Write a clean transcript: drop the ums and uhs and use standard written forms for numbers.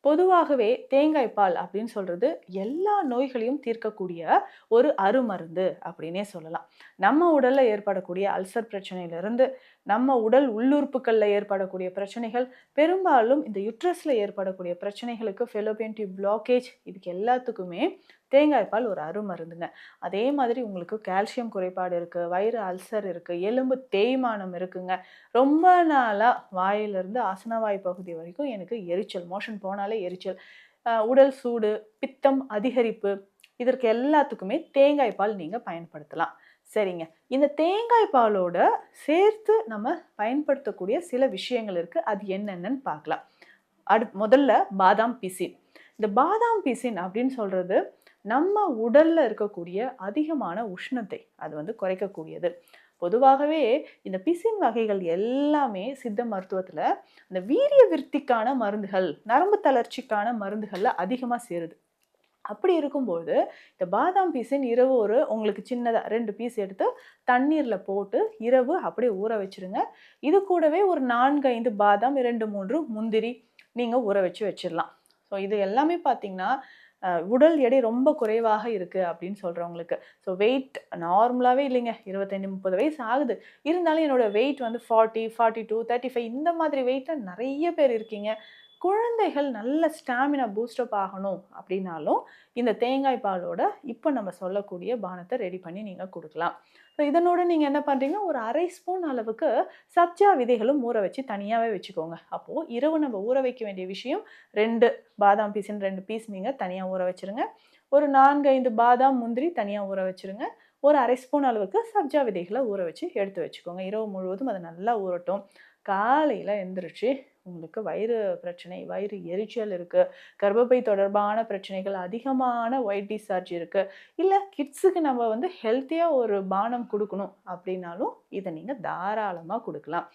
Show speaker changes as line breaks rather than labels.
பொதுவாகவே தேங்காய் பால் அப்படின்னு சொல்றது எல்லா நோய்களையும் தீர்க்கக்கூடிய ஒரு அருமருந்து அப்படின்னே சொல்லலாம். நம்ம உடல்ல ஏற்படக்கூடிய அல்சர் பிரச்சனையிலிருந்து, நம்ம உடல் உள்ளுறுப்புகள்ல ஏற்படக்கூடிய பிரச்சனைகள், பெரும்பாலும் இந்த யுட்ரஸ்ல ஏற்படக்கூடிய பிரச்சனைகளுக்கு ஃபெலோபியன் டியூப் பிளாக்கேஜ் இதுக்கு எல்லாத்துக்குமே தேங்காய் பால் ஒரு அருமருந்துங்க. அதே மாதிரி உங்களுக்கு கால்சியம் குறைபாடு இருக்கு, வயிறு அல்சர் இருக்கு, எலும்பு தேய்மானம் இருக்குங்க. ரொம்ப நாளா வாயிலிருந்து ஆசனவாய் பகுதி வரைக்கும் எனக்கு எரிச்சல், மோஷன் போனாலே எரிச்சல், உடல் சூடு, பித்தம் அதிகரிப்பு, இதற்கு எல்லாத்துக்குமே தேங்காய் பால் நீங்க பயன்படுத்தலாம். சரிங்க. இந்த தேங்காய் பாலோட சேர்த்து நம்ம பயன்படுத்தக்கூடிய சில விஷயங்கள் இருக்கு. அது என்னென்னன்னு பார்க்கலாம். முதல்ல பாதாம் பிசின். இந்த பாதாம் பிசின் அப்படின்னு சொல்றது நம்ம உடல்ல இருக்கக்கூடிய அதிகமான உஷ்ணத்தை அது குறைக்கக்கூடியது. பொதுவாகவே இந்த பிசின் வகைகள் எல்லாமே சித்த மருத்துவத்துல இந்த வீரிய விருத்திக்கான மருந்துகள், நரம்பு தளர்ச்சிக்கான மருந்துகள்ல அதிகமா சேருது. அப்படி இருக்கும்போது இந்த பாதாம் பீஸின் இரவு உங்களுக்கு சின்னதா 2 பீஸ் எடுத்து தண்ணீர்ல போட்டு இரவு அப்படியே ஊற வச்சிருங்க. இது கூடவே ஒரு 4, 5 பாதாம், 2, 3 முந்திரி நீங்க ஊற வச்சு வச்சிடலாம். ஸோ இது எல்லாமே பார்த்தீங்கன்னா, உடல் எடை ரொம்ப குறைவாக இருக்கு அப்படின்னு சொல்றவங்களுக்கு. ஸோ வெயிட் நார்மலாவே இல்லைங்க. 25, 30 வயசு ஆகுது. இருந்தாலும் என்னோட வெயிட் 40, 42, 35 இந்த மாதிரி வெயிட்ல நெறைய பேர் இருக்கீங்க. குழந்தைகள் நல்ல ஸ்டாமினா பூஸ்டப் ஆகணும் அப்படின்னாலும், இந்த தேங்காய் பாலோட இப்ப நம்ம சொல்லக்கூடிய பானத்த ரெடி பண்ணி நீங்க குடுக்கலாம். ஸோ இதனோட நீங்க என்ன பண்றீங்க, ஒரு 1/2 ஸ்பூன் அளவுக்கு சப்ஜா விதைகளும் ஊற வச்சு தனியாவே வச்சுக்கோங்க. அப்போ இரவு நம்ம ஊற வைக்க வேண்டிய விஷயம் 2 பாதாம் பீஸ்ன்னு 2 பீஸ் நீங்க தனியா ஊற வச்சுருங்க. ஒரு 4, 5 பாதாம், முந்திரி தனியா ஊற வச்சுருங்க. ஒரு 1/2 ஸ்பூன் அளவுக்கு சப்ஜா விதைகள ஊற வச்சு எடுத்து வச்சுக்கோங்க. இரவு முழுவதும் அது நல்லா ஊறட்டும். காலையில எந்திரிச்சு உங்களுக்கு வயிறு பிரச்சனை, வயிறு எரிச்சல் இருக்கு, கர்ப்பப்பை தொடர்பான பிரச்சனைகள், அதிகமான ஒயிட் டிஸ்சார்ஜ் இருக்கு, இல்ல கிட்ஸுக்கு நம்ம ஹெல்த்தியா ஒரு பானம் குடுக்கணும் அப்படின்னாலும், இத நீங்க தாராளமா குடுக்கலாம்.